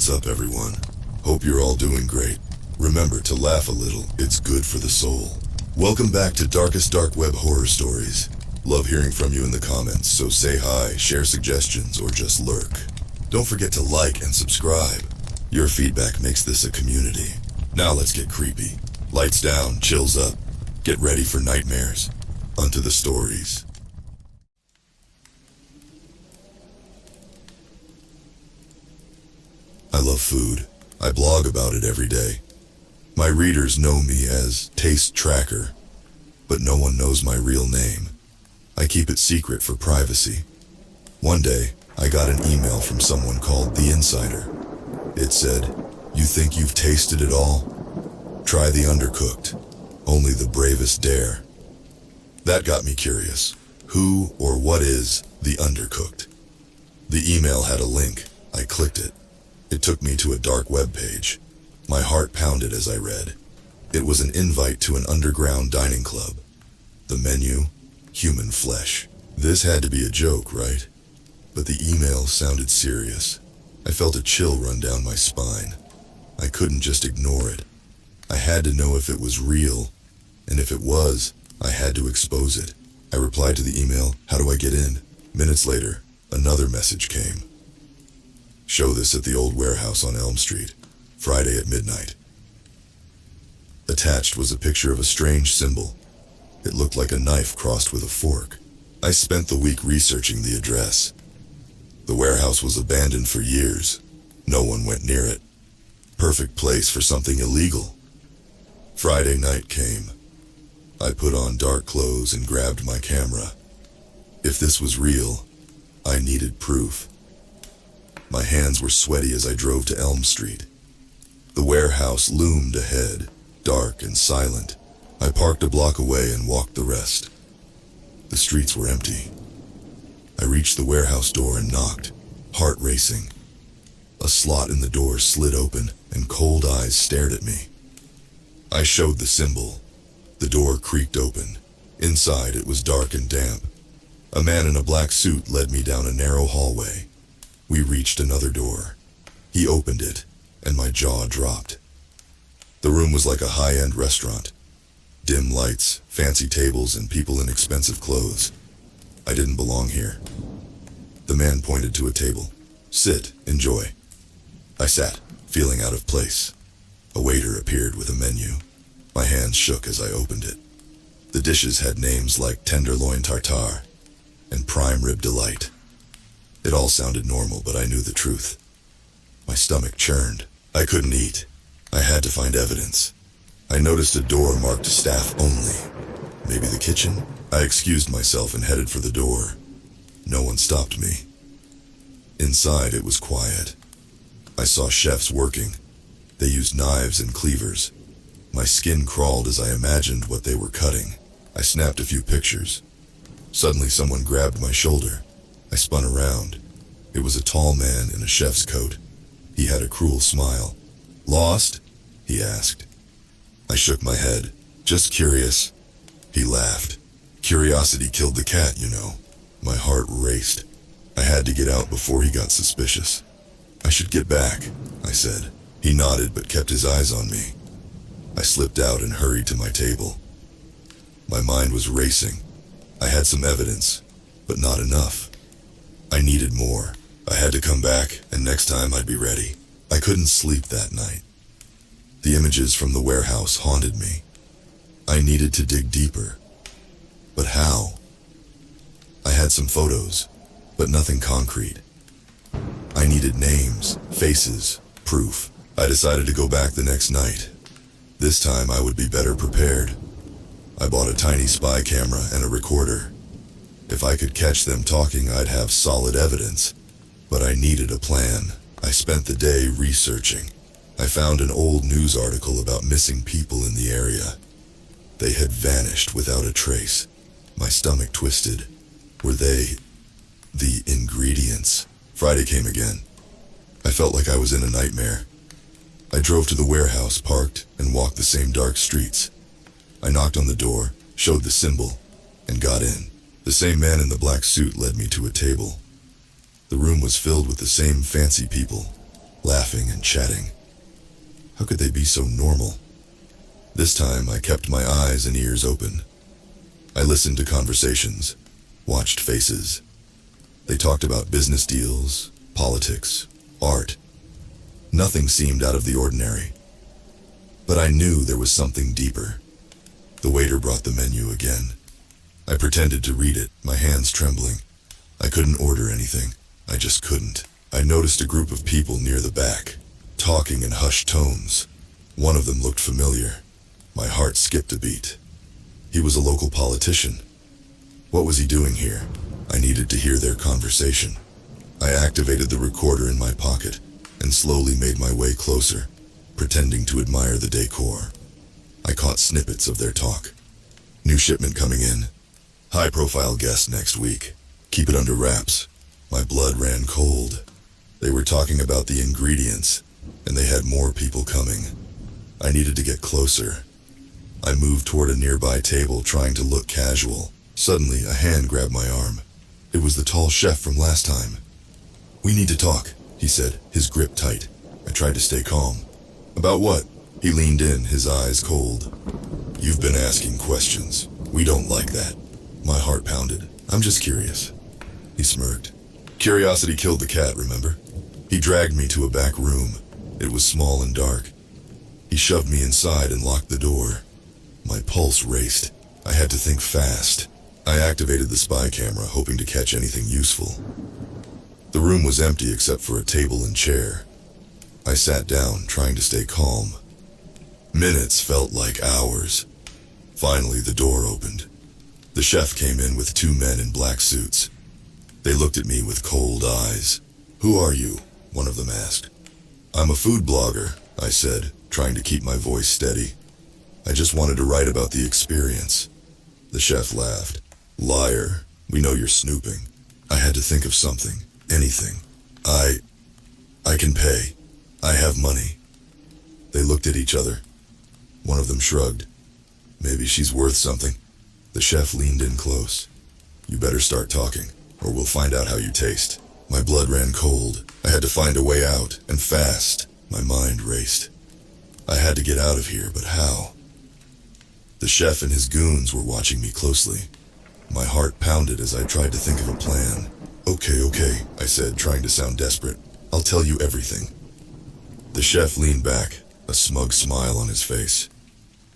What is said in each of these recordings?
What's up, everyone? Hope you're all doing great. Remember to laugh a little, it's good for the soul. Welcome back to Darkest Dark Web Horror Stories. Love hearing from you in the comments, so say hi, share suggestions, or just lurk. Don't forget to like and subscribe. Your feedback makes this a community. Now let's get creepy. Lights down, chills up. Get ready for nightmares. Onto the stories. I love food. I blog about it every day. My readers know me as Taste Tracker, but no one knows my real name. I keep it secret for privacy. One day, I got an email from someone called The Insider. It said, "You think you've tasted it all? Try the undercooked. Only the bravest dare." That got me curious. Who or what is the undercooked? The email had a link. I clicked it. It took me to a dark web page. My heart pounded as I read. It was an invite to an underground dining club. The menu, human flesh. This had to be a joke, right? But the email sounded serious. I felt a chill run down my spine. I couldn't just ignore it. I had to know if it was real, and if it was, I had to expose it. I replied to the email, "How do I get in?" Minutes later, another message came. "Show this at the old warehouse on Elm Street, Friday at midnight." Attached was a picture of a strange symbol. It looked like a knife crossed with a fork. I spent the week researching the address. The warehouse was abandoned for years. No one went near it. Perfect place for something illegal. Friday night came. I put on dark clothes and grabbed my camera. If this was real, I needed proof. My hands were sweaty as I drove to Elm Street. The warehouse loomed ahead, dark and silent. I parked a block away and walked the rest. The streets were empty. I reached the warehouse door and knocked, heart racing. A slot in the door slid open, and cold eyes stared at me. I showed the symbol. The door creaked open. Inside, it was dark and damp. A man in a black suit led me down a narrow hallway. We reached another door. He opened it, and my jaw dropped. The room was like a high-end restaurant. Dim lights, fancy tables, and people in expensive clothes. I didn't belong here. The man pointed to a table. "Sit, enjoy." I sat, feeling out of place. A waiter appeared with a menu. My hands shook as I opened it. The dishes had names like tenderloin tartare and prime rib delight. It all sounded normal, but I knew the truth. My stomach churned. I couldn't eat. I had to find evidence. I noticed a door marked staff only. Maybe the kitchen? I excused myself and headed for the door. No one stopped me. Inside, it was quiet. I saw chefs working. They used knives and cleavers. My skin crawled as I imagined what they were cutting. I snapped a few pictures. Suddenly, someone grabbed my shoulder. I spun around. It was a tall man in a chef's coat. He had a cruel smile. "Lost?" he asked. I shook my head. "Just curious." He laughed. "Curiosity killed the cat, you know." My heart raced. I had to get out before he got suspicious. "I should get back," I said. He nodded but kept his eyes on me. I slipped out and hurried to my table. My mind was racing. I had some evidence, but not enough. I needed more. I had to come back, and next time I'd be ready. I couldn't sleep that night. The images from the warehouse haunted me. I needed to dig deeper. But how? I had some photos, but nothing concrete. I needed names, faces, proof. I decided to go back the next night. This time I would be better prepared. I bought a tiny spy camera and a recorder. If I could catch them talking, I'd have solid evidence. But I needed a plan. I spent the day researching. I found an old news article about missing people in the area. They had vanished without a trace. My stomach twisted. Were they the ingredients? Friday came again. I felt like I was in a nightmare. I drove to the warehouse, parked, and walked the same dark streets. I knocked on the door, showed the symbol, and got in. The same man in the black suit led me to a table. The room was filled with the same fancy people. laughing and chatting. How could they be so normal? This time I kept my eyes and ears open. I listened to conversations, watched faces. They talked about business deals, politics, art. Nothing seemed out of the ordinary. But I knew there was something deeper. The waiter brought the menu again. I pretended to read it, my hands trembling. I couldn't order anything. I just couldn't. I noticed a group of people near the back, talking in hushed tones. One of them looked familiar. My heart skipped a beat. He was a local politician. What was he doing here? I needed to hear their conversation. I activated the recorder in my pocket and slowly made my way closer, pretending to admire the decor. I caught snippets of their talk. New shipment coming in. High-profile guest next week. Keep it under wraps. My blood ran cold. They were talking about the ingredients, and they had more people coming. I needed to get closer. I moved toward a nearby table, trying to look casual. Suddenly, a hand grabbed my arm. It was the tall chef from last time. "We need to talk," he said, his grip tight. I tried to stay calm. "About what?" He leaned in, his eyes cold. "You've been asking questions. We don't like that." My heart pounded. "I'm just curious." He smirked. "Curiosity killed the cat, remember?" He dragged me to a back room. It was small and dark. He shoved me inside and locked the door. My pulse raced. I had to think fast. I activated the spy camera, hoping to catch anything useful. The room was empty except for a table and chair. I sat down, trying to stay calm. Minutes felt like hours. Finally, the door opened. The chef came in with two men in black suits. They looked at me with cold eyes. "Who are you?" one of them asked. "I'm a food blogger," I said, trying to keep my voice steady. "I just wanted to write about the experience." The chef laughed. "Liar, we know you're snooping." I had to think of something, anything. I can pay. I have money." They looked at each other. One of them shrugged. "Maybe she's worth something." The chef leaned in close. "You better start talking, or we'll find out how you taste." My blood ran cold. I had to find a way out, and fast. My mind raced. I had to get out of here, but how? The chef and his goons were watching me closely. My heart pounded as I tried to think of a plan. Okay, I said, trying to sound desperate. "I'll tell you everything." The chef leaned back, a smug smile on his face.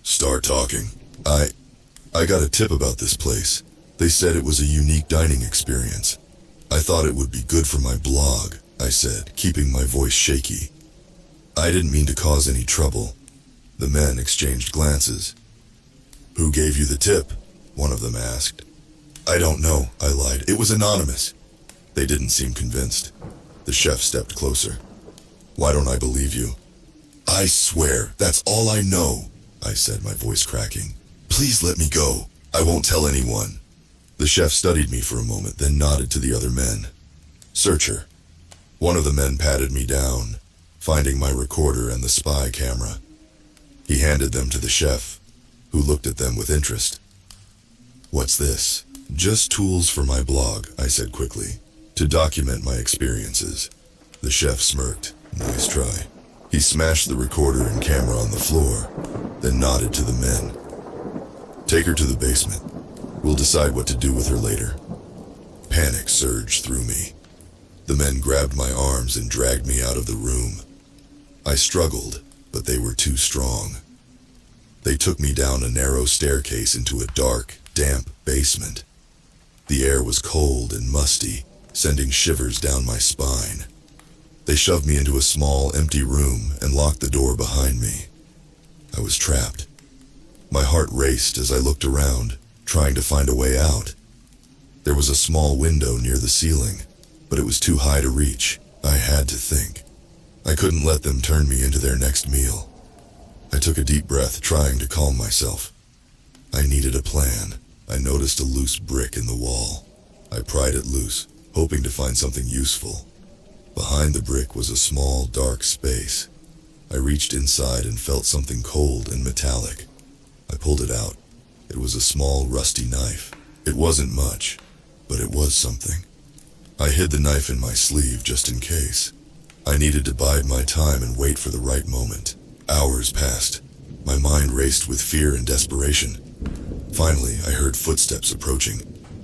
"Start talking." I got a tip about this place. They said it was a unique dining experience. I thought it would be good for my blog, I said, keeping my voice shaky. I didn't mean to cause any trouble. The men exchanged glances. "Who gave you the tip?" one of them asked. "I don't know," I lied. "It was anonymous." They didn't seem convinced. The chef stepped closer. "Why don't I believe you?" "I swear, that's all I know," I said, my voice cracking. "Please let me go. I won't tell anyone." The chef studied me for a moment, then nodded to the other men. "Search her." One of the men patted me down, finding my recorder and the spy camera. He handed them to the chef, who looked at them with interest. "What's this?" "Just tools for my blog," I said quickly, "to document my experiences." The chef smirked. "Nice try." He smashed the recorder and camera on the floor, then nodded to the men. "Take her to the basement. We'll decide what to do with her later." Panic surged through me. The men grabbed my arms and dragged me out of the room. I struggled, but they were too strong. They took me down a narrow staircase into a dark, damp basement. The air was cold and musty, sending shivers down my spine. They shoved me into a small, empty room and locked the door behind me. I was trapped. My heart raced as I looked around, trying to find a way out. There was a small window near the ceiling, but it was too high to reach. I had to think. I couldn't let them turn me into their next meal. I took a deep breath, trying to calm myself. I needed a plan. I noticed a loose brick in the wall. I pried it loose, hoping to find something useful. Behind the brick was a small, dark space. I reached inside and felt something cold and metallic. I pulled it out. It was a small, rusty knife. It wasn't much, but it was something. I hid the knife in my sleeve just in case. I needed to bide my time and wait for the right moment. Hours passed. My mind raced with fear and desperation. Finally, I heard footsteps approaching.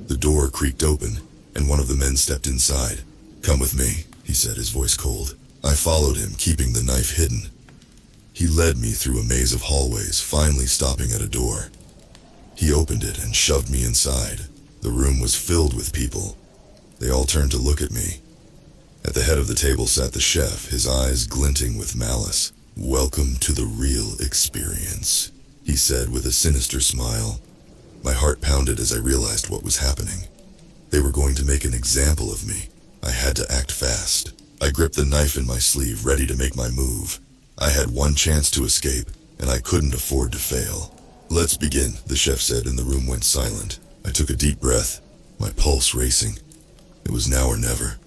The door creaked open, and one of the men stepped inside. "Come with me," he said, his voice cold. I followed him, keeping the knife hidden. He led me through a maze of hallways, finally stopping at a door. He opened it and shoved me inside. The room was filled with people. They all turned to look at me. At the head of the table sat the chef, his eyes glinting with malice. "Welcome to the real experience," he said with a sinister smile. My heart pounded as I realized what was happening. They were going to make an example of me. I had to act fast. I gripped the knife in my sleeve, ready to make my move. I had one chance to escape, and I couldn't afford to fail. "Let's begin," the chef said, and the room went silent. I took a deep breath, my pulse racing. It was now or never.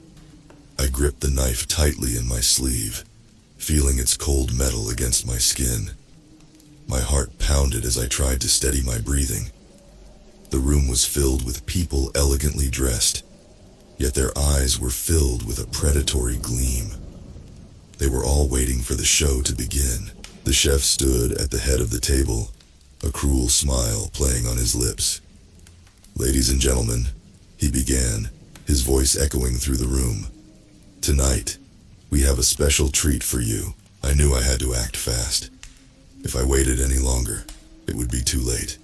I gripped the knife tightly in my sleeve, feeling its cold metal against my skin. My heart pounded as I tried to steady my breathing. The room was filled with people elegantly dressed, yet their eyes were filled with a predatory gleam. They were all waiting for the show to begin. The chef stood at the head of the table, a cruel smile playing on his lips. "Ladies and gentlemen," he began, his voice echoing through the room. "Tonight, we have a special treat for you." I knew I had to act fast. If I waited any longer, it would be too late.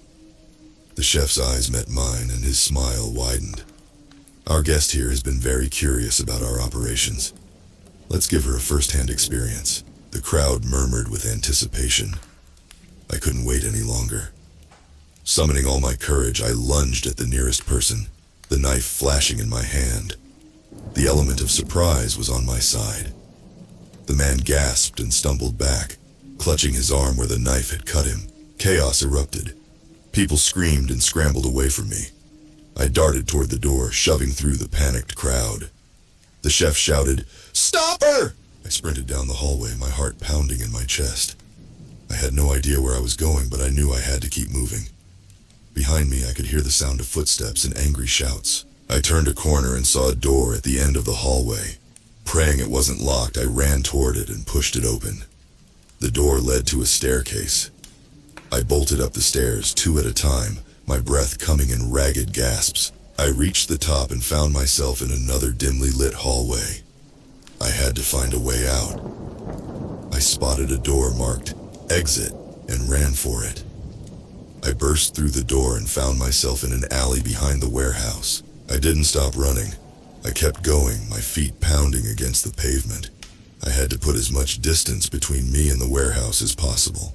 The chef's eyes met mine and his smile widened. "Our guest here has been very curious about our operations. Let's give her a first-hand experience." The crowd murmured with anticipation. I couldn't wait any longer. Summoning all my courage, I lunged at the nearest person, the knife flashing in my hand. The element of surprise was on my side. The man gasped and stumbled back, clutching his arm where the knife had cut him. Chaos erupted. People screamed and scrambled away from me. I darted toward the door, shoving through the panicked crowd. The chef shouted, "Stop her!" I sprinted down the hallway, my heart pounding in my chest. I had no idea where I was going, but I knew I had to keep moving. Behind me, I could hear the sound of footsteps and angry shouts. I turned a corner and saw a door at the end of the hallway. Praying it wasn't locked, I ran toward it and pushed it open. The door led to a staircase. I bolted up the stairs, 2 at a time, my breath coming in ragged gasps. I reached the top and found myself in another dimly lit hallway. I had to find a way out. I spotted a door marked "Exit" and ran for it. I burst through the door and found myself in an alley behind the warehouse. I didn't stop running. I kept going, my feet pounding against the pavement. I had to put as much distance between me and the warehouse as possible.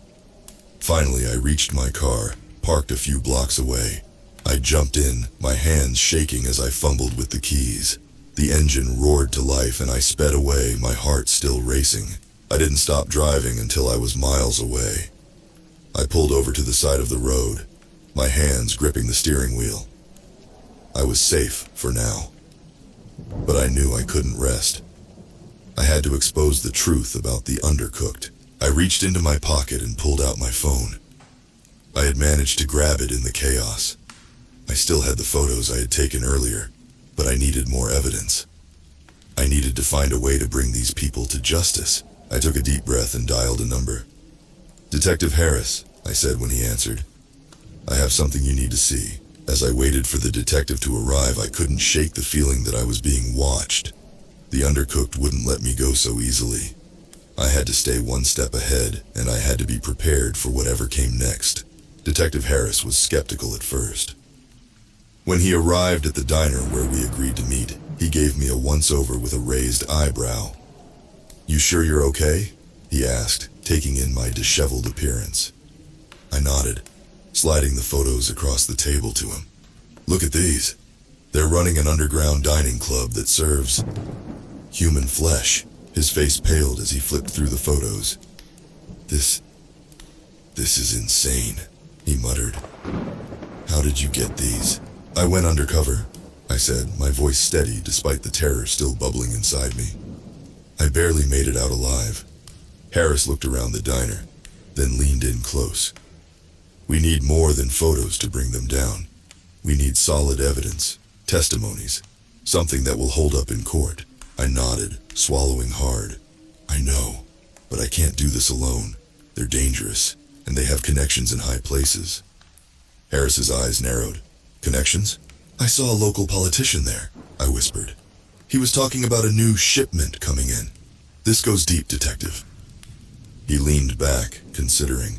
Finally, I reached my car, parked a few blocks away. I jumped in, my hands shaking as I fumbled with the keys. The engine roared to life and I sped away, my heart still racing. I didn't stop driving until I was miles away. I pulled over to the side of the road, my hands gripping the steering wheel. I was safe for now, but I knew I couldn't rest. I had to expose the truth about the undercooked. I reached into my pocket and pulled out my phone. I had managed to grab it in the chaos. I still had the photos I had taken earlier, but I needed more evidence. I needed to find a way to bring these people to justice. I took a deep breath and dialed a number. "Detective Harris," I said when he answered. "I have something you need to see." As I waited for the detective to arrive, I couldn't shake the feeling that I was being watched. The undercooked wouldn't let me go so easily. I had to stay one step ahead, and I had to be prepared for whatever came next. Detective Harris was skeptical at first. When he arrived at the diner where we agreed to meet, he gave me a once-over with a raised eyebrow. "You sure you're okay?" he asked, taking in my disheveled appearance. I nodded, sliding the photos across the table to him. "Look at these. They're running an underground dining club that serves human flesh." His face paled as he flipped through the photos. This is insane," he muttered. "How did you get these?" "I went undercover," I said, my voice steady despite the terror still bubbling inside me. I barely made it out alive. Harris looked around the diner, then leaned in close. "We need more than photos to bring them down. We need solid evidence, testimonies, something that will hold up in court." I nodded, swallowing hard. I know, but I can't do this alone. They're dangerous, and they have connections in high places. Harris's eyes narrowed. Connections? I saw a local politician there, I whispered. He was talking about a new shipment coming in. This goes deep, detective. He leaned back, considering.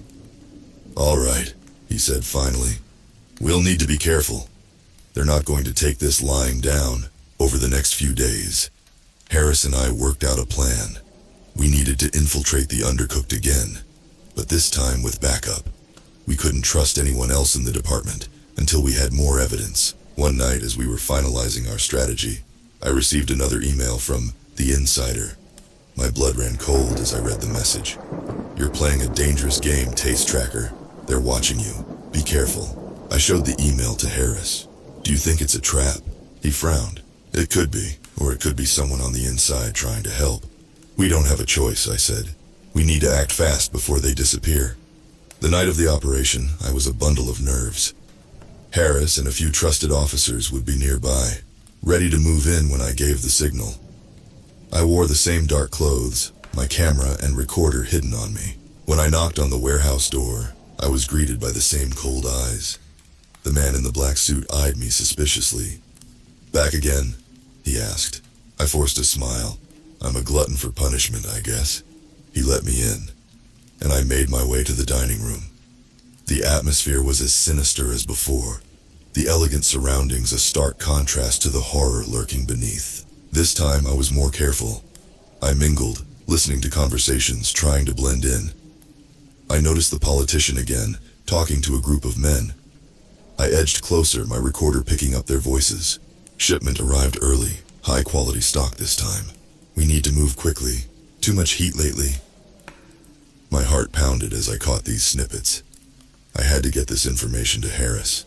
All right, he said finally. We'll need to be careful. They're not going to take this lying down over the next few days. Harris and I worked out a plan. We needed to infiltrate the Undercooked again, but this time with backup. We couldn't trust anyone else in the department until we had more evidence. One night, as we were finalizing our strategy, I received another email from the Insider. My blood ran cold as I read the message. You're playing a dangerous game, Taste Tracker. They're watching you. Be careful. I showed the email to Harris. Do you think it's a trap? He frowned. It could be, or it could be someone on the inside trying to help. We don't have a choice, I said. We need to act fast before they disappear. The night of the operation, I was a bundle of nerves. Harris and a few trusted officers would be nearby, ready to move in when I gave the signal. I wore the same dark clothes, my camera and recorder hidden on me. When I knocked on the warehouse door, I was greeted by the same cold eyes. The man in the black suit eyed me suspiciously. Back again? He asked. I forced a smile. I'm a glutton for punishment, I guess. He let me in, and I made my way to the dining room. The atmosphere was as sinister as before, the elegant surroundings a stark contrast to the horror lurking beneath. This time I was more careful. I mingled, listening to conversations, trying to blend in. I noticed the politician again, talking to a group of men. I edged closer, my recorder picking up their voices. Shipment arrived early, high-quality stock this time. We need to move quickly. Too much heat lately. My heart pounded as I caught these snippets. I had to get this information to Harris.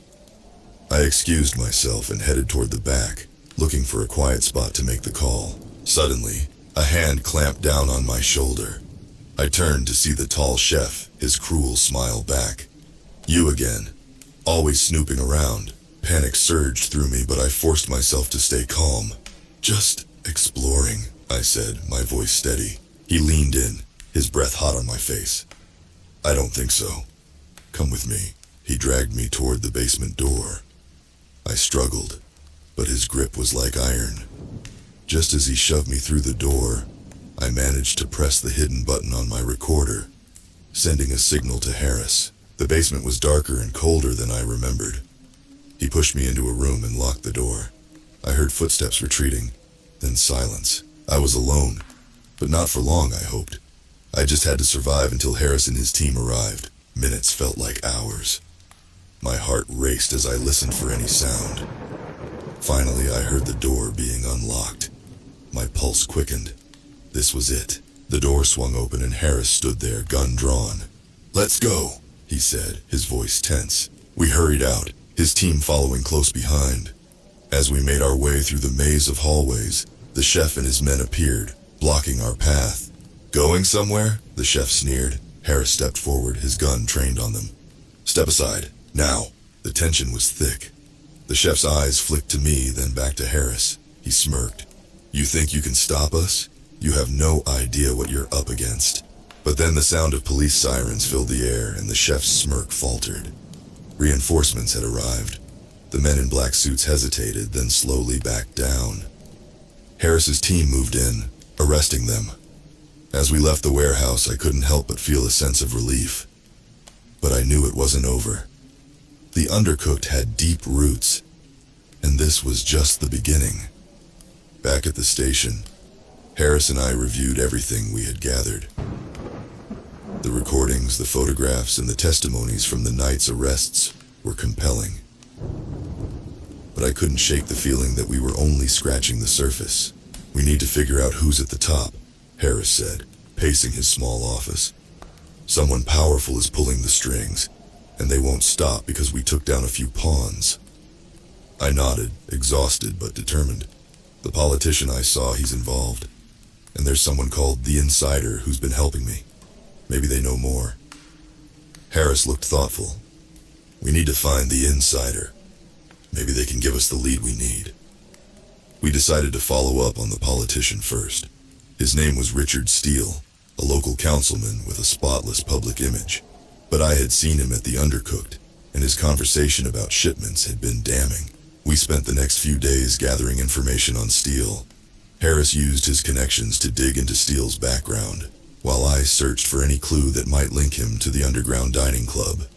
I excused myself and headed toward the back, looking for a quiet spot to make the call. Suddenly, a hand clamped down on my shoulder. I turned to see the tall chef, his cruel smile back. You again. Always snooping around. Panic surged through me, but I forced myself to stay calm. Just exploring, I said, my voice steady. He leaned in, his breath hot on my face. I don't think so. Come with me. He dragged me toward the basement door. I struggled, but his grip was like iron. Just as he shoved me through the door, I managed to press the hidden button on my recorder, sending a signal to Harris. The basement was darker and colder than I remembered. He pushed me into a room and locked the door. I heard footsteps retreating, then silence. I was alone, but not for long, I hoped. I just had to survive until Harris and his team arrived. Minutes felt like hours. My heart raced as I listened for any sound. Finally, I heard the door being unlocked. My pulse quickened. This was it. The door swung open and Harris stood there, gun drawn. Let's go, he said, his voice tense. We hurried out, his team following close behind. As we made our way through the maze of hallways, the chef and his men appeared, blocking our path. Going somewhere? The chef sneered. Harris stepped forward, his gun trained on them. Step aside, now. The tension was thick. The chef's eyes flicked to me, then back to Harris. He smirked. You think you can stop us? You have no idea what you're up against. But then the sound of police sirens filled the air, and the chef's smirk faltered. Reinforcements had arrived. The men in black suits hesitated, then slowly backed down. Harris's team moved in, arresting them. As we left the warehouse, I couldn't help but feel a sense of relief. But I knew it wasn't over. The Undercooked had deep roots, and this was just the beginning. Back at the station, Harris and I reviewed everything we had gathered. The recordings, the photographs, and the testimonies from the night's arrests were compelling. But I couldn't shake the feeling that we were only scratching the surface. We need to figure out who's at the top, Harris said, pacing his small office. Someone powerful is pulling the strings, and they won't stop because we took down a few pawns. I nodded, exhausted but determined. The politician I saw, he's involved. And there's someone called the Insider who's been helping me. Maybe they know more. Harris looked thoughtful. We need to find the Insider. Maybe they can give us the lead we need. We decided to follow up on the politician first. His name was Richard Steele. a local councilman with a spotless public image. But I had seen him at the Undercooked, and his conversation about shipments had been damning. We spent the next few days gathering information on Steele. Harris used his connections to dig into Steele's background, while I searched for any clue that might link him to the underground dining club.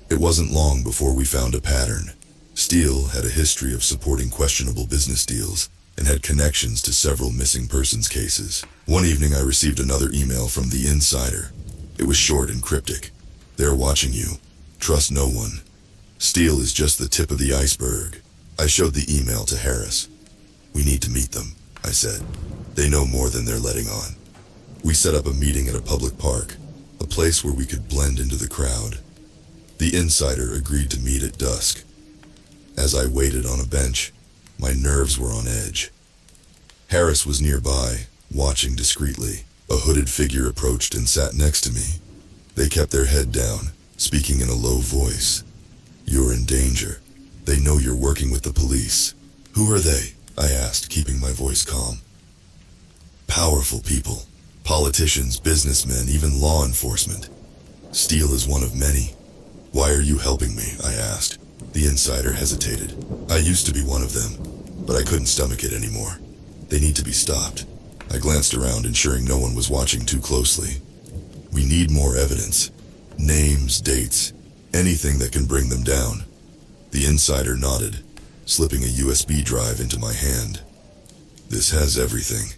It wasn't long before we found a pattern. Steele had a history of supporting questionable business deals and had connections to several missing persons cases. One evening I received another email from the Insider. It was short and cryptic. "They're watching you. Trust no one. Steele is just the tip of the iceberg." I showed the email to Harris. "We need to meet them," I said. "They know more than they're letting on." We set up a meeting at a public park, a place where we could blend into the crowd. The Insider agreed to meet at dusk. As I waited on a bench, my nerves were on edge. Harris was nearby, watching discreetly. A hooded figure approached and sat next to me. They kept their head down, speaking in a low voice. "You're in danger. They know you're working with the police." "Who are they?" I asked, keeping my voice calm. "Powerful people. Politicians, businessmen, even law enforcement. Steele is one of many." "Why are you helping me?" I asked. The Insider hesitated. "I used to be one of them, but I couldn't stomach it anymore. They need to be stopped." I glanced around, ensuring no one was watching too closely. "We need more evidence. Names, dates, anything that can bring them down." The Insider nodded, slipping a USB drive into my hand. "This has everything.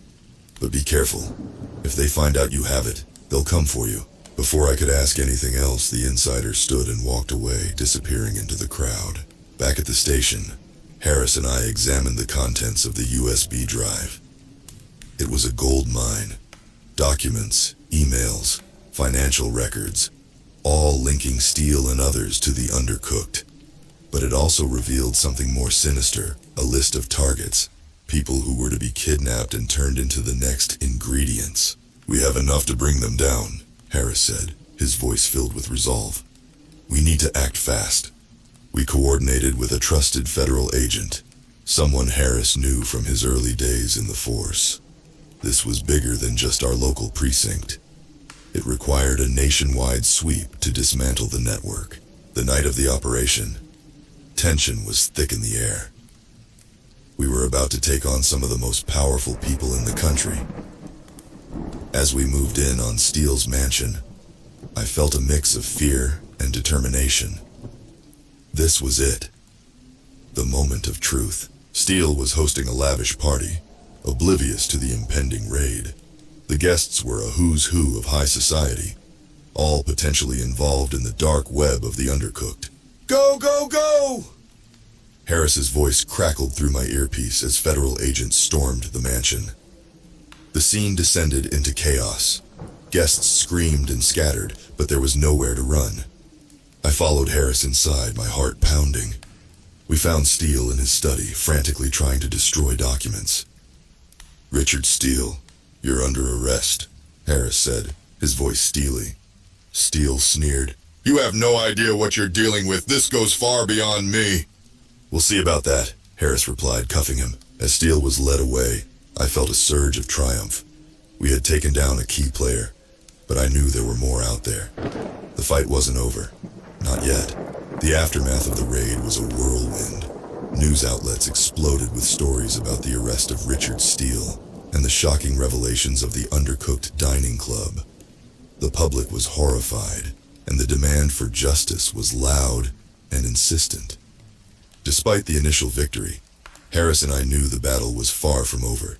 But be careful. If they find out you have it, they'll come for you." Before I could ask anything else, the Insider stood and walked away, disappearing into the crowd. Back at the station, Harris and I examined the contents of the USB drive. It was a gold mine. Documents, emails, financial records, all linking Steele and others to the Undercooked. But it also revealed something more sinister, a list of targets, people who were to be kidnapped and turned into the next ingredients. "We have enough to bring them down," Harris said, his voice filled with resolve. "We need to act fast." We coordinated with a trusted federal agent, someone Harris knew from his early days in the force. This was bigger than just our local precinct. It required a nationwide sweep to dismantle the network. The night of the operation, tension was thick in the air. We were about to take on some of the most powerful people in the country. As we moved in on Steele's mansion, I felt a mix of fear and determination. This was it. The moment of truth. Steele was hosting a lavish party, oblivious to the impending raid. The guests were a who's who of high society, all potentially involved in the dark web of the Undercooked. "Go, go, go!" Harris's voice crackled through my earpiece as federal agents stormed the mansion. The scene descended into chaos. Guests screamed and scattered, but there was nowhere to run. I followed Harris inside, my heart pounding. We found Steele in his study, frantically trying to destroy documents. "Richard Steele, you're under arrest," Harris said, his voice steely. Steele sneered. "You have no idea what you're dealing with. This goes far beyond me." "We'll see about that," Harris replied, cuffing him. As Steele was led away, I felt a surge of triumph. We had taken down a key player, but I knew there were more out there. The fight wasn't over. Not yet. The aftermath of the raid was a whirlwind. News outlets exploded with stories about the arrest of Richard Steele and the shocking revelations of the Undercooked dining club. The public was horrified, and the demand for justice was loud and insistent. Despite the initial victory, Harris and I knew the battle was far from over.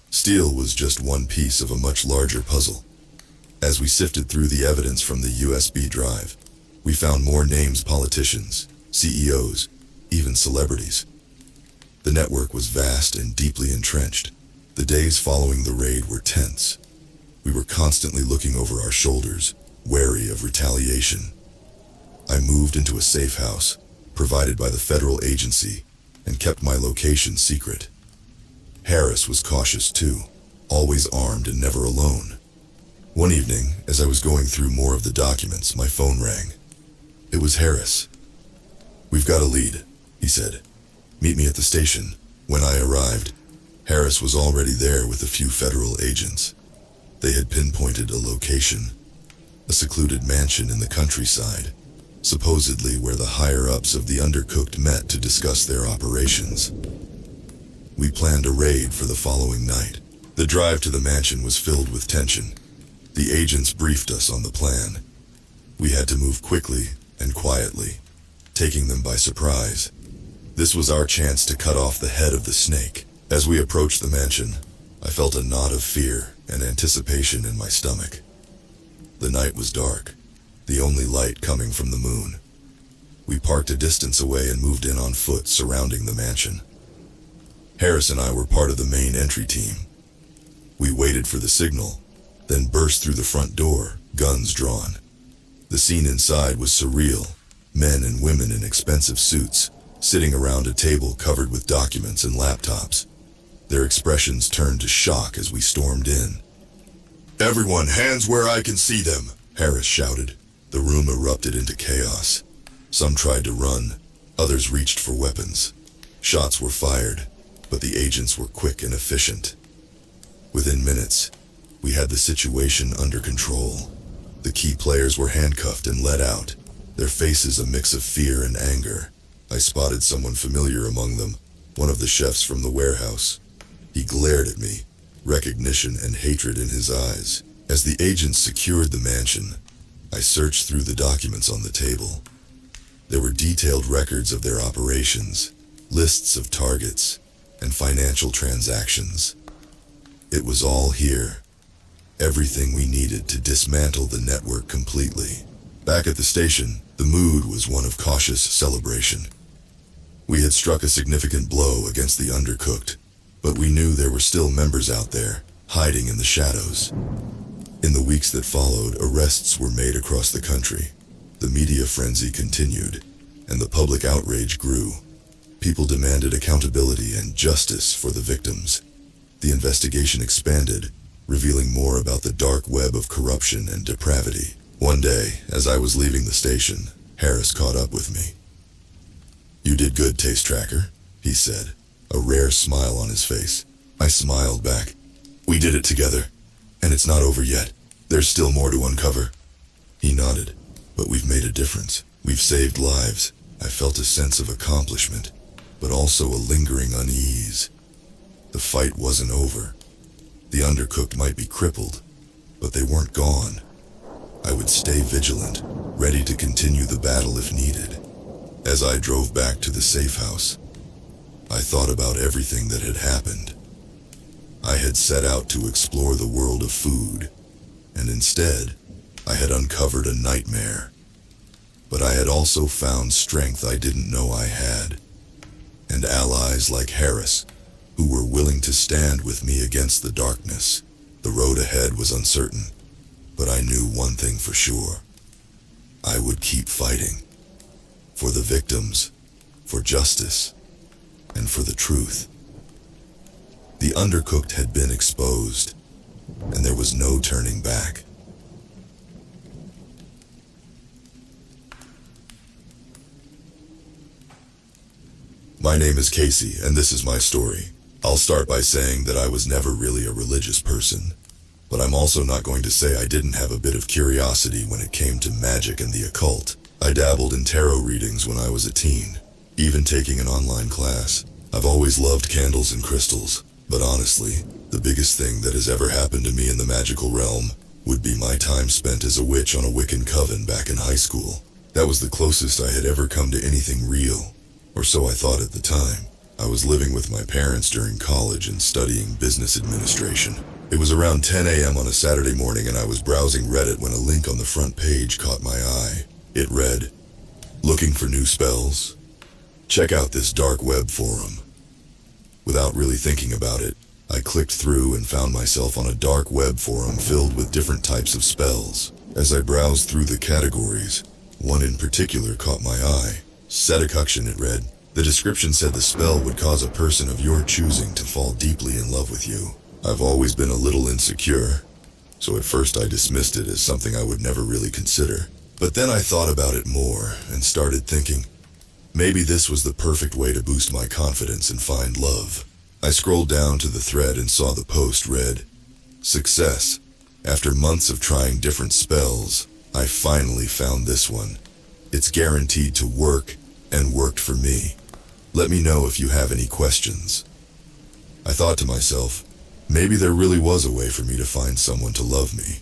Steele was just one piece of a much larger puzzle. As we sifted through the evidence from the USB drive, we found more names: politicians, CEOs, even celebrities. The network was vast and deeply entrenched. The days following the raid were tense. We were constantly looking over our shoulders, wary of retaliation. I moved into a safe house, provided by the federal agency, and kept my location secret. Harris was cautious too, always armed and never alone. One evening, as I was going through more of the documents, my phone rang. It was Harris. "We've got a lead," he said. "Meet me at the station." When I arrived, Harris was already there with a few federal agents. They had pinpointed a location, a secluded mansion in the countryside, supposedly where the higher-ups of the Undercooked met to discuss their operations. We planned a raid for the following night. The drive to the mansion was filled with tension. The agents briefed us on the plan. We had to move quickly and quietly, taking them by surprise. This was our chance to cut off the head of the snake. As we approached the mansion, I felt a knot of fear and anticipation in my stomach. The night was dark, the only light coming from the moon. We parked a distance away and moved in on foot, surrounding the mansion. Harris and I were part of the main entry team. We waited for the signal, then burst through the front door, guns drawn. The scene inside was surreal. Men and women in expensive suits, sitting around a table covered with documents and laptops. Their expressions turned to shock as we stormed in. "Everyone, hands where I can see them," Harris shouted. The room erupted into chaos. Some tried to run, others reached for weapons. Shots were fired, but the agents were quick and efficient. Within minutes, we had the situation under control. The key players were handcuffed and led out, their faces a mix of fear and anger. I spotted someone familiar among them, one of the chefs from the warehouse. He glared at me, recognition and hatred in his eyes. As the agents secured the mansion, I searched through the documents on the table. There were detailed records of their operations, lists of targets, and financial transactions. It was all here. Everything we needed to dismantle the network completely. Back at the station, the mood was one of cautious celebration. We had struck a significant blow against the Undercooked, but we knew there were still members out there, hiding in the shadows. In the weeks that followed, arrests were made across the country. The media frenzy continued, and the public outrage grew. People demanded accountability and justice for the victims. The investigation expanded, revealing more about the dark web of corruption and depravity. One day, as I was leaving the station, Harris caught up with me. "You did good, Taste Tracker," he said, a rare smile on his face. I smiled back. "We did it together, and it's not over yet. There's still more to uncover." He nodded. "But we've made a difference. We've saved lives." I felt a sense of accomplishment, but also a lingering unease. The fight wasn't over. The Undercooked might be crippled, but they weren't gone. I would stay vigilant, ready to continue the battle if needed. As I drove back to the safe house, I thought about everything that had happened. I had set out to explore the world of food, and instead, I had uncovered a nightmare. But I had also found strength I didn't know I had, and allies like Harris, who were willing to stand with me against the darkness. The road ahead was uncertain, but I knew one thing for sure. I would keep fighting. For the victims, for justice, and for the truth. The Undercooked had been exposed, and there was no turning back. My name is Casey, and this is my story. I'll start by saying that I was never really a religious person, but I'm also not going to say I didn't have a bit of curiosity when it came to magic and the occult. I dabbled in tarot readings when I was a teen, even taking an online class. I've always loved candles and crystals, but honestly, the biggest thing that has ever happened to me in the magical realm would be my time spent as a witch on a Wiccan coven back in high school. That was the closest I had ever come to anything real, or so I thought at the time. I was living with my parents during college and studying business administration. It was around 10 a.m. on a Saturday morning, and I was browsing Reddit when a link on the front page caught my eye. It read, "Looking for new spells? Check out this dark web forum." Without really thinking about it, I clicked through and found myself on a dark web forum filled with different types of spells. As I browsed through the categories, one in particular caught my eye. Seduction, it read. The description said the spell would cause a person of your choosing to fall deeply in love with you. I've always been a little insecure, so at first I dismissed it as something I would never really consider. But then I thought about it more and started thinking, maybe this was the perfect way to boost my confidence and find love. I scrolled down to the thread and saw the post read, "Success. After months of trying different spells, I finally found this one. It's guaranteed to work, and worked for me. Let me know if you have any questions. I thought to myself, maybe there really was a way for me to find someone to love me.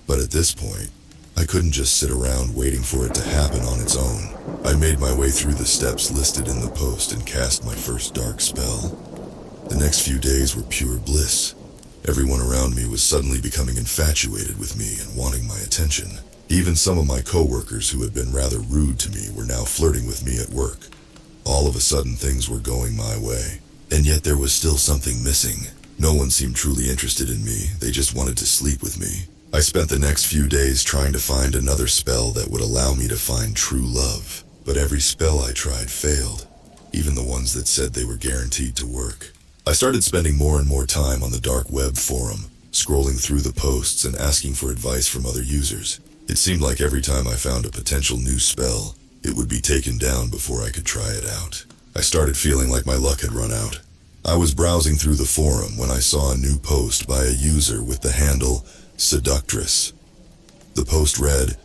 But at this point, I couldn't just sit around waiting for it to happen on its own. I made my way through the steps listed in the post and cast my first dark spell. The next few days were pure bliss. Everyone around me was suddenly becoming infatuated with me and wanting my attention. Even some of my coworkers who had been rather rude to me were now flirting with me at work. All of a sudden things were going my way. And yet there was still something missing. No one seemed truly interested in me, they just wanted to sleep with me. I spent the next few days trying to find another spell that would allow me to find true love. But every spell I tried failed, even the ones that said they were guaranteed to work. I started spending more and more time on the dark web forum, scrolling through the posts and asking for advice from other users. It seemed like every time I found a potential new spell, it would be taken down before I could try it out. I started feeling like my luck had run out. I was browsing through the forum when I saw a new post by a user with the handle Seductress. The post read,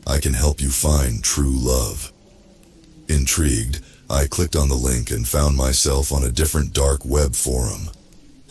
"I can help you find true love." Intrigued, I clicked on the link and found myself on a different dark web forum.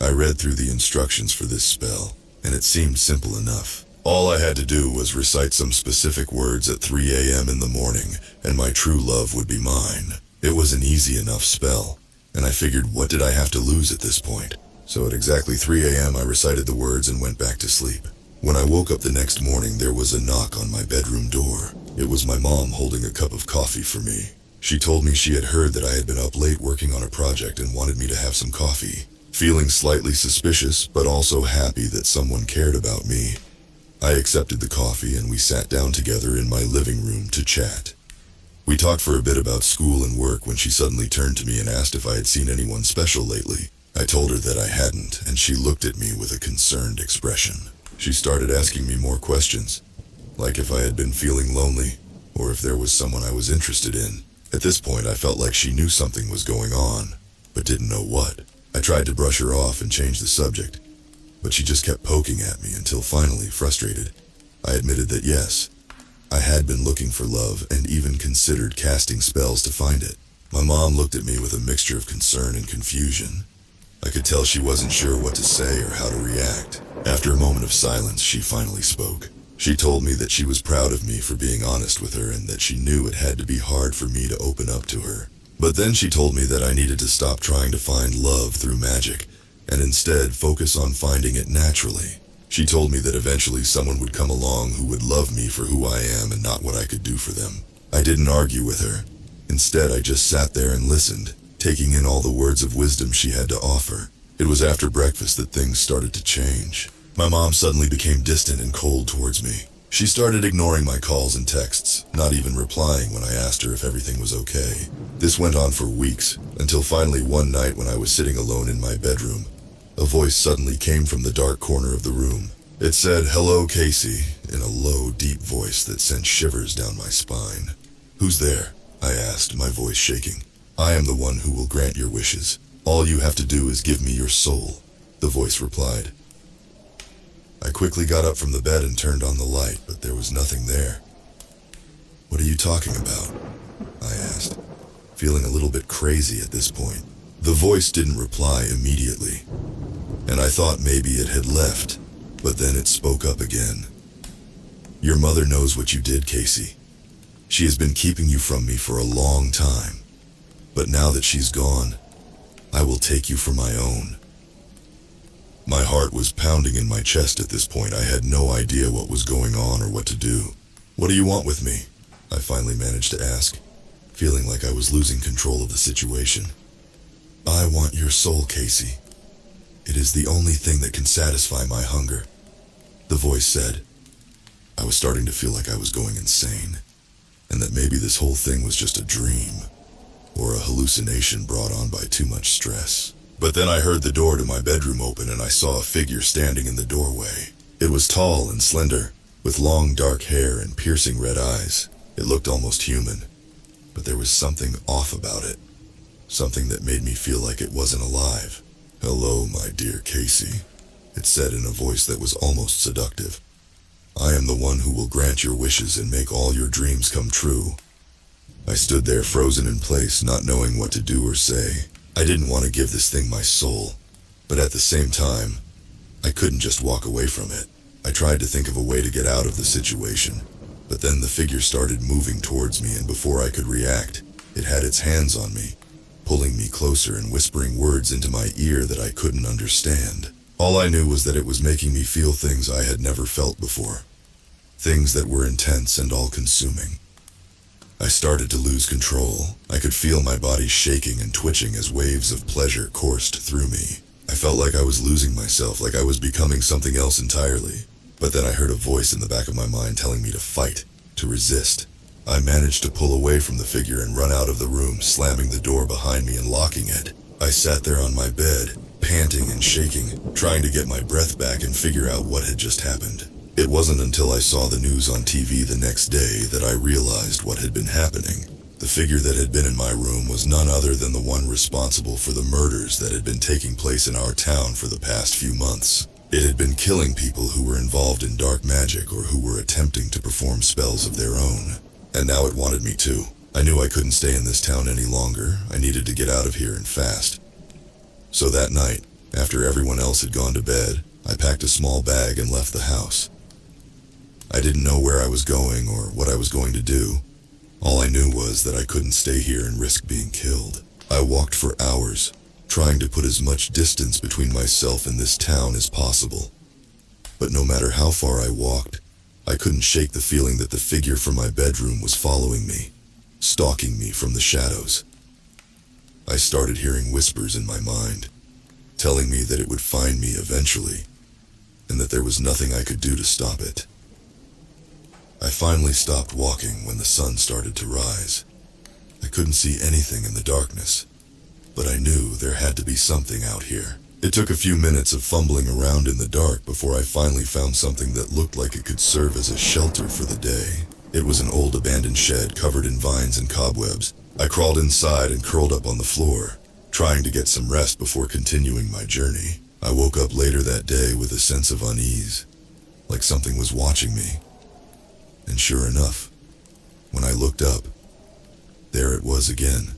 I read through the instructions for this spell, and it seemed simple enough. All I had to do was recite some specific words at 3 a.m. in the morning, and my true love would be mine. It was an easy enough spell, and I figured, what did I have to lose at this point? So at exactly 3 a.m. I recited the words and went back to sleep. When I woke up the next morning, there was a knock on my bedroom door. It was my mom holding a cup of coffee for me. She told me she had heard that I had been up late working on a project and wanted me to have some coffee. Feeling slightly suspicious, but also happy that someone cared about me, I accepted the coffee and we sat down together in my living room to chat. We talked for a bit about school and work when she suddenly turned to me and asked if I had seen anyone special lately. I told her that I hadn't, and she looked at me with a concerned expression. She started asking me more questions, like if I had been feeling lonely, or if there was someone I was interested in. At this point, I felt like she knew something was going on, but didn't know what. I tried to brush her off and change the subject, but she just kept poking at me until finally, frustrated, I admitted that yes, I had been looking for love and even considered casting spells to find it. My mom looked at me with a mixture of concern and confusion. I could tell she wasn't sure what to say or how to react. After a moment of silence, she finally spoke. She told me that she was proud of me for being honest with her and that she knew it had to be hard for me to open up to her. But then she told me that I needed to stop trying to find love through magic and instead focus on finding it naturally. She told me that eventually someone would come along who would love me for who I am and not what I could do for them. I didn't argue with her. Instead, I just sat there and listened, taking in all the words of wisdom she had to offer. It was after breakfast that things started to change. My mom suddenly became distant and cold towards me. She started ignoring my calls and texts, not even replying when I asked her if everything was okay. This went on for weeks, until finally one night when I was sitting alone in my bedroom, a voice suddenly came from the dark corner of the room. It said, "Hello, Casey," in a low, deep voice that sent shivers down my spine. "Who's there?" I asked, my voice shaking. "I am the one who will grant your wishes. All you have to do is give me your soul," the voice replied. I quickly got up from the bed and turned on the light, but there was nothing there. "What are you talking about?" I asked, feeling a little bit crazy at this point. The voice didn't reply immediately, and I thought maybe it had left, but then it spoke up again. "Your mother knows what you did, Casey. She has been keeping you from me for a long time, but now that she's gone, I will take you for my own." My heart was pounding in my chest at this point. I had no idea what was going on or what to do. "What do you want with me?" I finally managed to ask, feeling like I was losing control of the situation. "I want your soul, Casey. It is the only thing that can satisfy my hunger," the voice said. I was starting to feel like I was going insane, and that maybe this whole thing was just a dream, or a hallucination brought on by too much stress. But then I heard the door to my bedroom open and I saw a figure standing in the doorway. It was tall and slender, with long dark hair and piercing red eyes. It looked almost human, but there was something off about it. Something that made me feel like it wasn't alive. "Hello, my dear Casey," it said in a voice that was almost seductive. I am the one who will grant your wishes and make all your dreams come true. I stood there frozen in place, not knowing what to do or say. I didn't want to give this thing my soul, but at the same time, I couldn't just walk away from it. I tried to think of a way to get out of the situation, but then the figure started moving towards me, and before I could react, it had its hands on me, pulling me closer and whispering words into my ear that I couldn't understand. All I knew was that it was making me feel things I had never felt before. Things that were intense and all-consuming. I started to lose control. I could feel my body shaking and twitching as waves of pleasure coursed through me. I felt like I was losing myself, like I was becoming something else entirely. But then I heard a voice in the back of my mind telling me to fight, to resist. I managed to pull away from the figure and run out of the room, slamming the door behind me and locking it. I sat there on my bed, panting and shaking, trying to get my breath back and figure out what had just happened. It wasn't until I saw the news on TV the next day that I realized what had been happening. The figure that had been in my room was none other than the one responsible for the murders that had been taking place in our town for the past few months. It had been killing people who were involved in dark magic or who were attempting to perform spells of their own. And now it wanted me too. I knew I couldn't stay in this town any longer. I needed to get out of here and fast. So that night, after everyone else had gone to bed, I packed a small bag and left the house. I didn't know where I was going or what I was going to do. All I knew was that I couldn't stay here and risk being killed. I walked for hours, trying to put as much distance between myself and this town as possible. But no matter how far I walked, I couldn't shake the feeling that the figure from my bedroom was following me, stalking me from the shadows. I started hearing whispers in my mind, telling me that it would find me eventually, and that there was nothing I could do to stop it. I finally stopped walking when the sun started to rise. I couldn't see anything in the darkness, but I knew there had to be something out here. It took a few minutes of fumbling around in the dark before I finally found something that looked like it could serve as a shelter for the day. It was an old abandoned shed covered in vines and cobwebs. I crawled inside and curled up on the floor, trying to get some rest before continuing my journey. I woke up later that day with a sense of unease, like something was watching me. And sure enough, when I looked up, there it was again,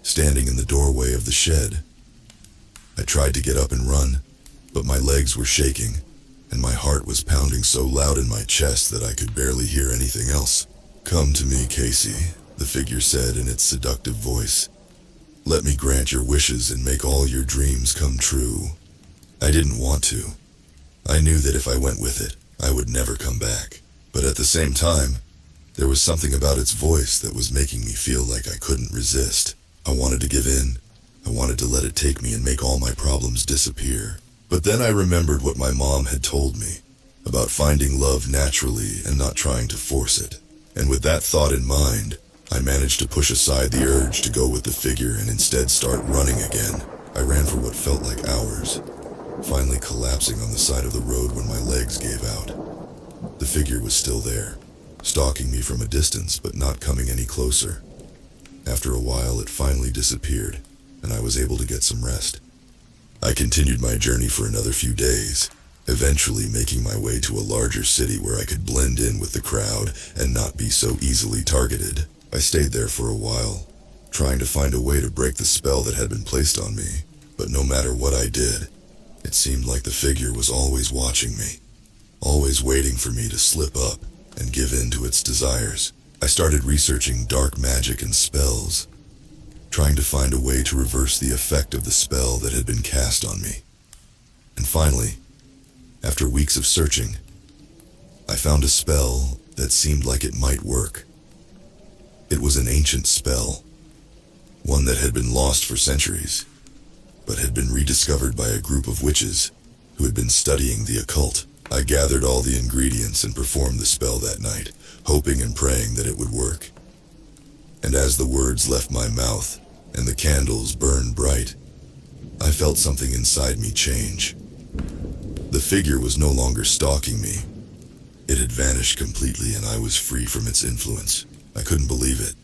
standing in the doorway of the shed. I tried to get up and run, but my legs were shaking, and my heart was pounding so loud in my chest that I could barely hear anything else. "Come to me, Casey," the figure said in its seductive voice. "Let me grant your wishes and make all your dreams come true." I didn't want to. I knew that if I went with it, I would never come back. But at the same time, there was something about its voice that was making me feel like I couldn't resist. I wanted to give in. I wanted to let it take me and make all my problems disappear. But then I remembered what my mom had told me about finding love naturally and not trying to force it. And with that thought in mind, I managed to push aside the urge to go with the figure and instead start running again. I ran for what felt like hours, finally collapsing on the side of the road when my legs gave out. The figure was still there, stalking me from a distance but not coming any closer. After a while, it finally disappeared, and I was able to get some rest. I continued my journey for another few days, eventually making my way to a larger city where I could blend in with the crowd and not be so easily targeted. I stayed there for a while, trying to find a way to break the spell that had been placed on me, but no matter what I did, it seemed like the figure was always watching me, always waiting for me to slip up and give in to its desires. I started researching dark magic and spells, trying to find a way to reverse the effect of the spell that had been cast on me. And finally, after weeks of searching, I found a spell that seemed like it might work. It was an ancient spell, one that had been lost for centuries, but had been rediscovered by a group of witches who had been studying the occult. I gathered all the ingredients and performed the spell that night, hoping and praying that it would work. And as the words left my mouth and the candles burned bright, I felt something inside me change. The figure was no longer stalking me. It had vanished completely and I was free from its influence. I couldn't believe it.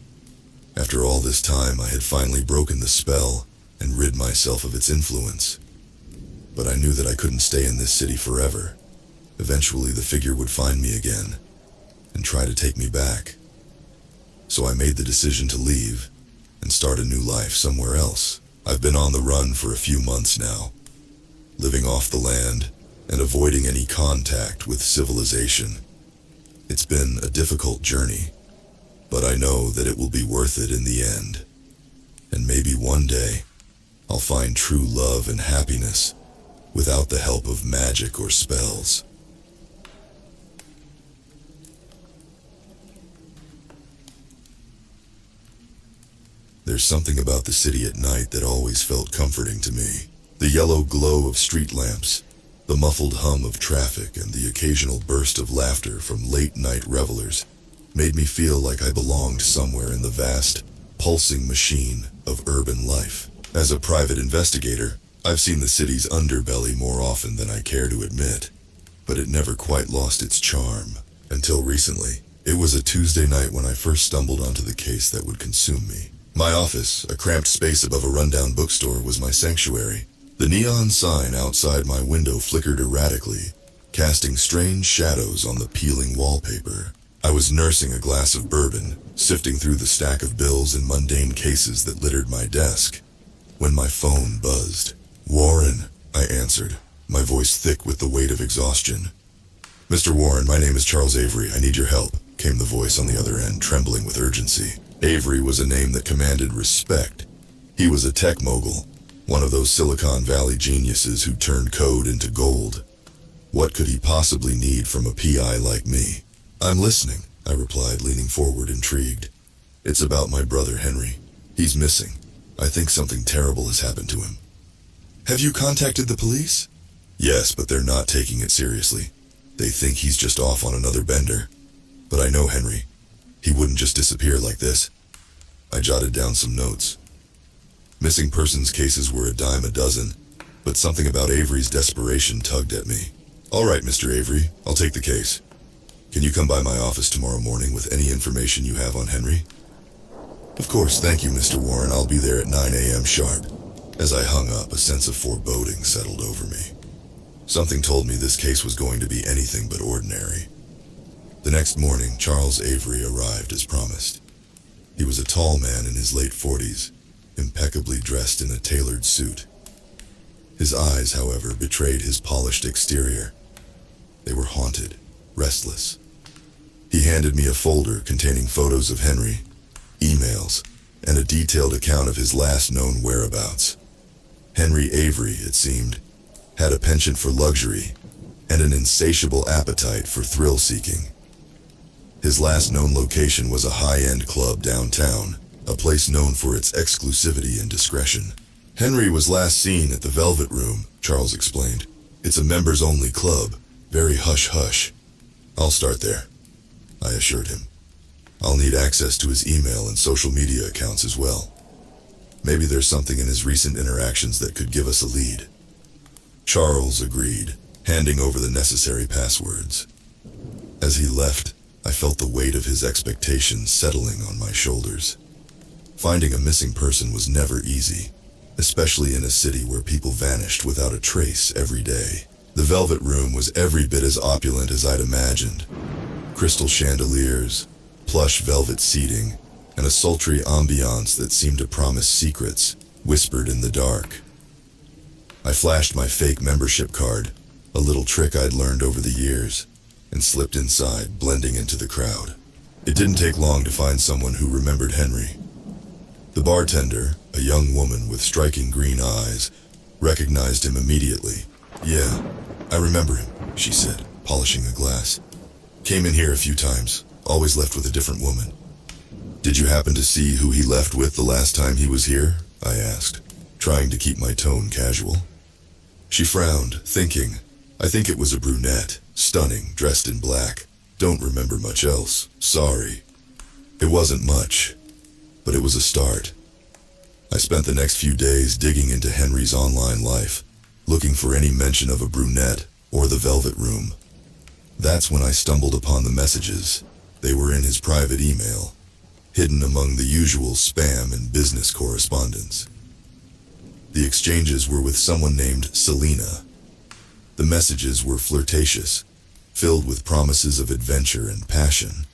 After all this time, I had finally broken the spell and rid myself of its influence. But I knew that I couldn't stay in this city forever. Eventually, the figure would find me again and try to take me back. So I made the decision to leave and start a new life somewhere else. I've been on the run for a few months now, living off the land and avoiding any contact with civilization. It's been a difficult journey, but I know that it will be worth it in the end. And maybe one day, I'll find true love and happiness without the help of magic or spells. There's something about the city at night that always felt comforting to me. The yellow glow of street lamps, the muffled hum of traffic, and the occasional burst of laughter from late-night revelers made me feel like I belonged somewhere in the vast, pulsing machine of urban life. As a private investigator, I've seen the city's underbelly more often than I care to admit, but it never quite lost its charm. Until recently, it was a Tuesday night when I first stumbled onto the case that would consume me. My office, a cramped space above a rundown bookstore, was my sanctuary. The neon sign outside my window flickered erratically, casting strange shadows on the peeling wallpaper. I was nursing a glass of bourbon, sifting through the stack of bills and mundane cases that littered my desk, when my phone buzzed. "Warren," I answered, my voice thick with the weight of exhaustion. "Mr. Warren, my name is Charles Avery. I need your help," came the voice on the other end, trembling with urgency. Avery was a name that commanded respect. He was a tech mogul, one of those Silicon Valley geniuses who turned code into gold. What could he possibly need from a PI like me? "I'm listening," I replied, leaning forward, intrigued. "It's about my brother Henry. He's missing. I think something terrible has happened to him." "Have you contacted the police?" "Yes, but they're not taking it seriously. They think he's just off on another bender. But I know Henry. He wouldn't just disappear like this." I jotted down some notes. Missing persons cases were a dime a dozen, but something about Avery's desperation tugged at me. "All right, Mr. Avery, I'll take the case. Can you come by my office tomorrow morning with any information you have on Henry?" "Of course, thank you, Mr. Warren. I'll be there at 9 a.m. sharp." As I hung up, a sense of foreboding settled over me. Something told me this case was going to be anything but ordinary. The next morning, Charles Avery arrived as promised. He was a tall man in his late 40s, impeccably dressed in a tailored suit. His eyes, however, betrayed his polished exterior. They were haunted, restless. He handed me a folder containing photos of Henry, emails, and a detailed account of his last known whereabouts. Henry Avery, it seemed, had a penchant for luxury and an insatiable appetite for thrill-seeking. His last known location was a high-end club downtown, a place known for its exclusivity and discretion. "Henry was last seen at the Velvet Room," Charles explained. "It's a members-only club, very hush-hush." "I'll start there," I assured him. "I'll need access to his email and social media accounts as well. Maybe there's something in his recent interactions that could give us a lead." Charles agreed, handing over the necessary passwords. As he left, I felt the weight of his expectations settling on my shoulders. Finding a missing person was never easy, especially in a city where people vanished without a trace every day. The Velvet Room was every bit as opulent as I'd imagined. Crystal chandeliers, plush velvet seating, and a sultry ambiance that seemed to promise secrets whispered in the dark. I flashed my fake membership card, a little trick I'd learned over the years, and slipped inside, blending into the crowd. It didn't take long to find someone who remembered Henry. The bartender, a young woman with striking green eyes, recognized him immediately. "Yeah, I remember him," she said, polishing a glass. "Came in here a few times, always left with a different woman." "Did you happen to see who he left with the last time he was here?" I asked, trying to keep my tone casual. She frowned, thinking. "I think it was a brunette, stunning, dressed in black. Don't remember much else, sorry." It wasn't much, but it was a start. I spent the next few days digging into Henry's online life, looking for any mention of a brunette or the Velvet Room. That's when I stumbled upon the messages. They were in his private email, hidden among the usual spam and business correspondence. The exchanges were with someone named Selena. The messages were flirtatious, filled with promises of adventure and passion.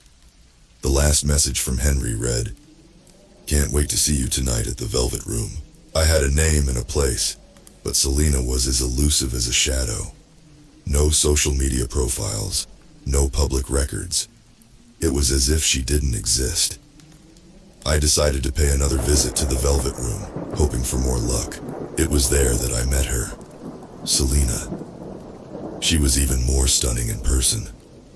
The last message from Henry read, "Can't wait to see you tonight at the Velvet Room." I had a name and a place, but Selena was as elusive as a shadow. No social media profiles, no public records. It was as if she didn't exist. I decided to pay another visit to the Velvet Room, hoping for more luck. It was there that I met her. Selena. She was even more stunning in person.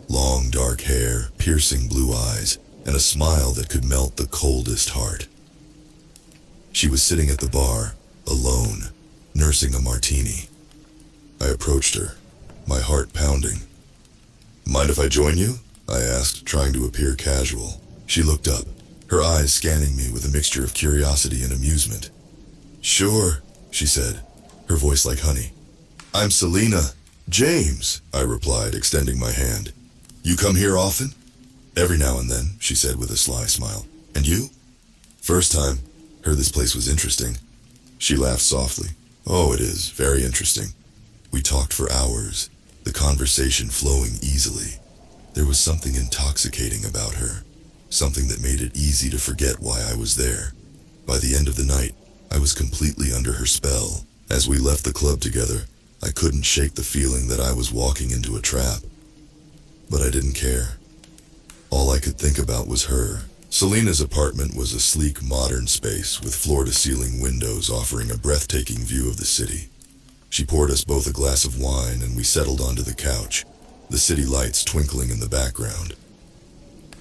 Long dark hair, piercing blue eyes, and a smile that could melt the coldest heart. She was sitting at the bar, alone, nursing a martini. I approached her, my heart pounding. "Mind if I join you?" I asked, trying to appear casual. She looked up, her eyes scanning me with a mixture of curiosity and amusement. "Sure," she said, her voice like honey. "I'm Selena. James," I replied, extending my hand. "You come here often?" "Every now and then," she said with a sly smile. "And you?" "First time. Heard this place was interesting." She laughed softly. "Oh, it is. Very interesting." We talked for hours, the conversation flowing easily. There was something intoxicating about her, something that made it easy to forget why I was there. By the end of the night, I was completely under her spell. As we left the club together, I couldn't shake the feeling that I was walking into a trap. But I didn't care. All I could think about was her. Selena's apartment was a sleek, modern space with floor-to-ceiling windows offering a breathtaking view of the city. She poured us both a glass of wine and we settled onto the couch, the city lights twinkling in the background.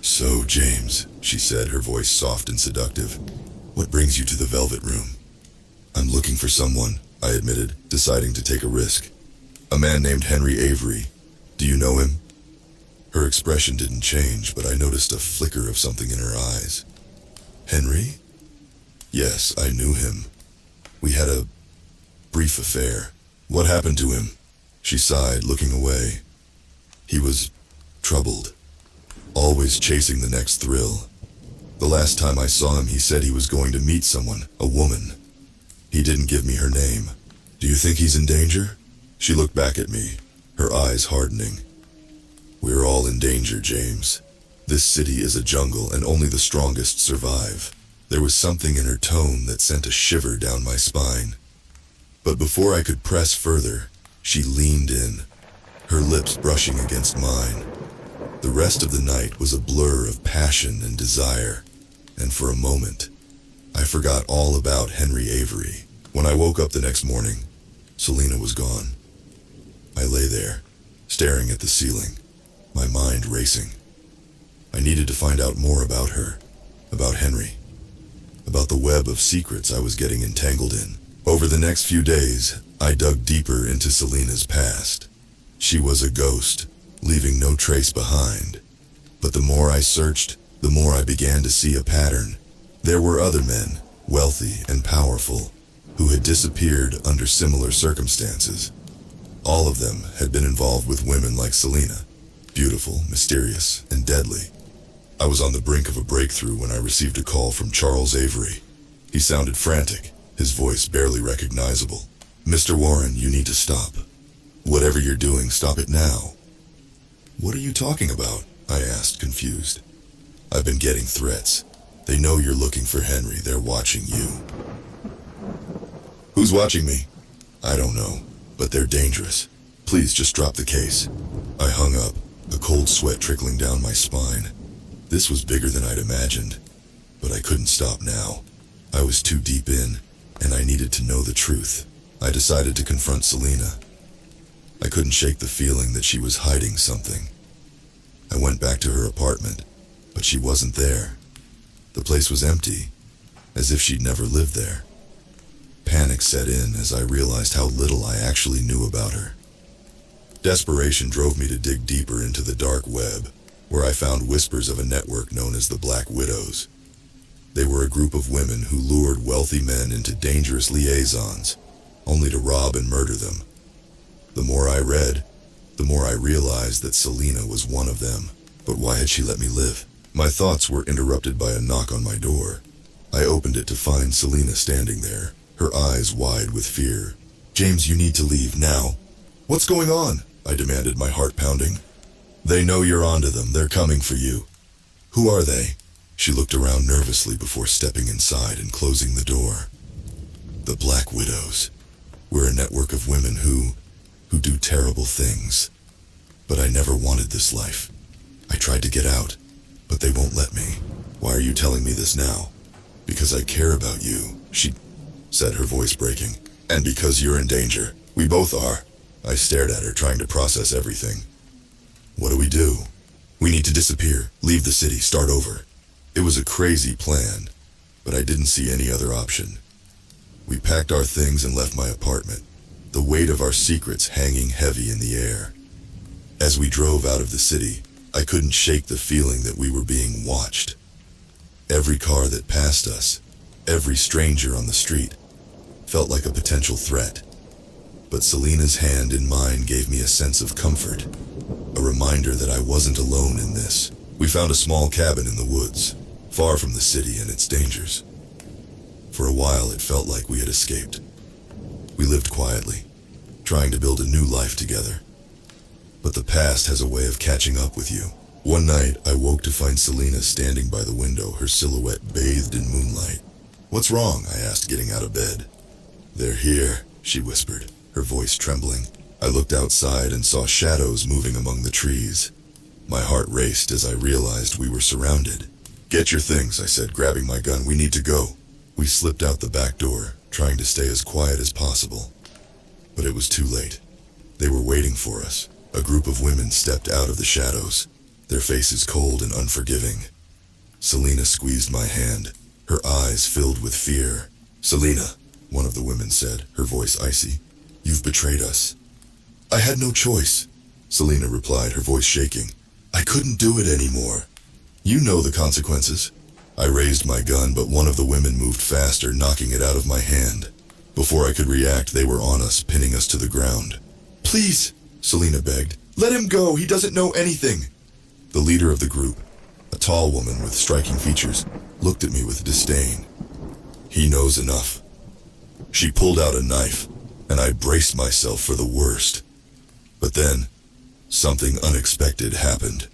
"So, James," she said, her voice soft and seductive, "what brings you to the Velvet Room?" "I'm looking for someone," I admitted, deciding to take a risk. "A man named Henry Avery. Do you know him?" Her expression didn't change, but I noticed a flicker of something in her eyes. "Henry?" "Yes, I knew him. We had a brief affair." "What happened to him?" She sighed, looking away. "He was troubled, always chasing the next thrill. The last time I saw him, he said he was going to meet someone, a woman. He didn't give me her name. Do you think he's in danger?" She looked back at me, her eyes hardening. "We're all in danger, James. This city is a jungle and only the strongest survive." There was something in her tone that sent a shiver down my spine. But before I could press further, she leaned in, her lips brushing against mine. The rest of the night was a blur of passion and desire, and for a moment, I forgot all about Henry Avery. When I woke up the next morning, Selena was gone. I lay there, staring at the ceiling, my mind racing. I needed to find out more about her, about Henry, about the web of secrets I was getting entangled in. Over the next few days, I dug deeper into Selena's past. She was a ghost, leaving no trace behind. But the more I searched, the more I began to see a pattern. There were other men, wealthy and powerful, who had disappeared under similar circumstances. All of them had been involved with women like Selena, beautiful, mysterious, and deadly. I was on the brink of a breakthrough when I received a call from Charles Avery. He sounded frantic, his voice barely recognizable. "Mr. Warren, you need to stop. Whatever you're doing, stop it now." "What are you talking about?" I asked, confused. "I've been getting threats. They know you're looking for Henry. They're watching you." "Who's watching me?" "I don't know, but they're dangerous. Please just drop the case." I hung up, a cold sweat trickling down my spine. This was bigger than I'd imagined, but I couldn't stop now. I was too deep in, and I needed to know the truth. I decided to confront Selena. I couldn't shake the feeling that she was hiding something. I went back to her apartment, but she wasn't there. The place was empty, as if she'd never lived there. Panic set in as I realized how little I actually knew about her. Desperation drove me to dig deeper into the dark web, where I found whispers of a network known as the Black Widows. They were a group of women who lured wealthy men into dangerous liaisons, only to rob and murder them. The more I read, the more I realized that Selena was one of them. But why had she let me live? My thoughts were interrupted by a knock on my door. I opened it to find Selena standing there, her eyes wide with fear. "James, you need to leave now." "What's going on?" I demanded, my heart pounding. They know you're onto them. They're coming for you. Who are they? She looked around nervously before stepping inside and closing the door. The Black Widows. We're a network of women who do terrible things. But I never wanted this life. I tried to get out, but they won't let me. Why are you telling me this now? Because I care about you, she said, her voice breaking. And because you're in danger. We both are. I stared at her, trying to process everything. What do we do? We need to disappear, leave the city, start over. It was a crazy plan, but I didn't see any other option. We packed our things and left my apartment, the weight of our secrets hanging heavy in the air. As we drove out of the city, I couldn't shake the feeling that we were being watched. Every car that passed us, every stranger on the street, felt like a potential threat. But Selena's hand in mine gave me a sense of comfort, a reminder that I wasn't alone in this. We found a small cabin in the woods, far from the city and its dangers. For a while it felt like we had escaped. We lived quietly, trying to build a new life together. But the past has a way of catching up with you. One night, I woke to find Selena standing by the window, her silhouette bathed in moonlight. "What's wrong?" I asked, getting out of bed. "They're here," she whispered, her voice trembling. I looked outside and saw shadows moving among the trees. My heart raced as I realized we were surrounded. "Get your things," I said, grabbing my gun. "We need to go." We slipped out the back door, trying to stay as quiet as possible. But it was too late. They were waiting for us. A group of women stepped out of the shadows, their faces cold and unforgiving. Selena squeezed my hand, her eyes filled with fear. "Selena," one of the women said, her voice icy, "you've betrayed us." "I had no choice," Selena replied, her voice shaking. "I couldn't do it anymore. You know the consequences." I raised my gun, but one of the women moved faster, knocking it out of my hand. Before I could react, they were on us, pinning us to the ground. "Please," Selena begged, "let him go. He doesn't know anything." The leader of the group, a tall woman with striking features, looked at me with disdain. "He knows enough." She pulled out a knife, and I braced myself for the worst. But then, something unexpected happened.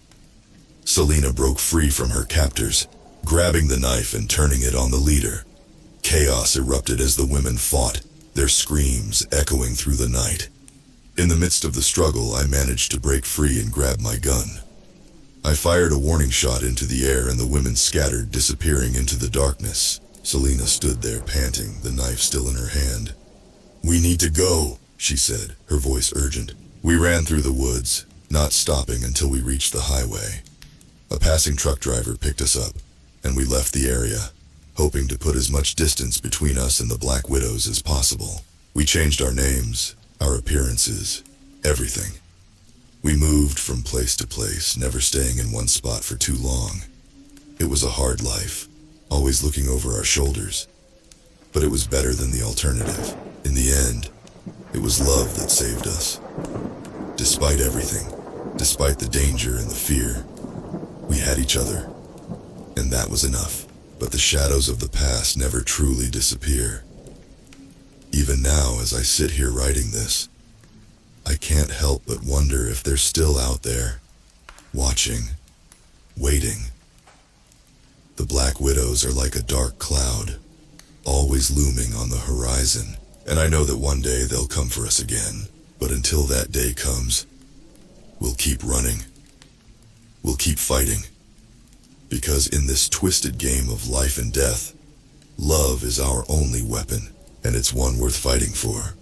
Selena broke free from her captors, grabbing the knife and turning it on the leader. Chaos erupted as the women fought, their screams echoing through the night. In the midst of the struggle, I managed to break free and grab my gun. I fired a warning shot into the air and the women scattered, disappearing into the darkness. Selena stood there panting, the knife still in her hand. "We need to go," she said, her voice urgent. We ran through the woods, not stopping until we reached the highway. A passing truck driver picked us up, and we left the area, hoping to put as much distance between us and the Black Widows as possible. We changed our names, our appearances, everything. We moved from place to place, never staying in one spot for too long. It was a hard life, always looking over our shoulders. But it was better than the alternative. In the end, it was love that saved us. Despite everything, despite the danger and the fear, we had each other. And that was enough. But the shadows of the past never truly disappear. Even now, as I sit here writing this, I can't help but wonder if they're still out there, watching, waiting. The Black Widows are like a dark cloud, always looming on the horizon, and I know that one day they'll come for us again. But until that day comes, we'll keep running. We'll keep fighting. Because in this twisted game of life and death, love is our only weapon, and it's one worth fighting for.